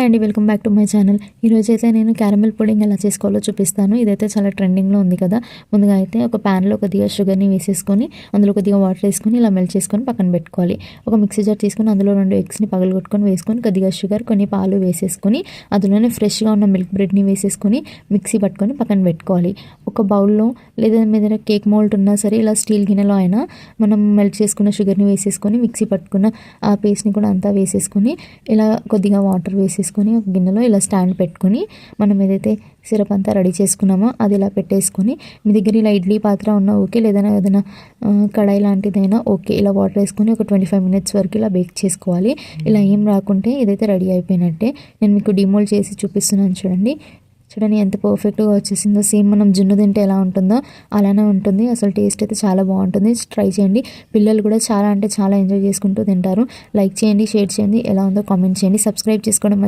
అండి, welcome back to my channel. ఈరోజైతే నేను క్యారమెల్ పుడింగ్ ఎలా చేసుకోవాలో చూపిస్తాను. ఇదైతే చాలా ట్రెండింగ్లో ఉంది కదా. ముందుగా అయితే ఒక ప్యాన్లో కొద్దిగా షుగర్ని వేసేసుకొని అందులో కొద్దిగా వాటర్ వేసుకొని ఇలా మెల్ట్ చేసుకొని పక్కన పెట్టుకోవాలి. ఒక మిక్సీ జార్ తీసుకొని అందులో 2 ఎగ్స్ని పగలగొట్టుకొని వేసుకొని కొద్దిగా షుగర్, కొన్ని పాలు వేసేసుకొని అందులోనే ఫ్రెష్గా ఉన్న మిల్క్ బ్రెడ్ని వేసేసుకొని మిక్సీ పట్టుకొని పక్కన పెట్టుకోవాలి. ఒక బౌల్లో లేదా మీ దగ్గర కేక్ మోల్డ్ ఉన్నా సరే ఇలా స్టీల్ గిన్నెలో అయినా మనం మెల్ట్ చేసుకున్న షుగర్ని వేసేసుకొని మిక్సీ పట్టుకున్న ఆ పేస్ట్ని కూడా అంతా వేసేసుకొని ఇలా కొద్దిగా వాటర్ వేసేసుకొని ఒక గిన్నెలో ఇలా స్టాండ్ పెట్టుకొని మనం ఏదైతే సిరప్ అంతా రెడీ చేసుకున్నామో అది ఇలా పెట్టేసుకొని, మీ దగ్గర ఇలా ఇడ్లీ పాత్ర ఉన్నా ఓకే, ఏదైనా కడాయి లాంటిదైనా ఓకే, ఇలా వాటర్ వేసుకొని ఒక 25 మినిట్స్ వరకు ఇలా బేక్ చేసుకోవాలి. ఇలా ఏం రాకుంటే ఇదైతే రెడీ అయిపోయినట్టే. నేను మీకు డిమోల్డ్ చేసి చూపిస్తున్నాను చూడండి ఎంత పర్ఫెక్ట్గా వచ్చేసిందో. సేమ్ మనం జున్ను తింటే ఎలా ఉంటుందో అలానే ఉంటుంది. అసలు టేస్ట్ అయితే చాలా బాగుంటుంది. ట్రై చేయండి. పిల్లలు కూడా చాలా అంటే చాలా ఎంజాయ్ చేసుకుంటూ తింటారు. లైక్ చేయండి, షేర్ చేయండి, ఎలా ఉందో కామెంట్ చేయండి, సబ్స్క్రైబ్ చేసుకోవడం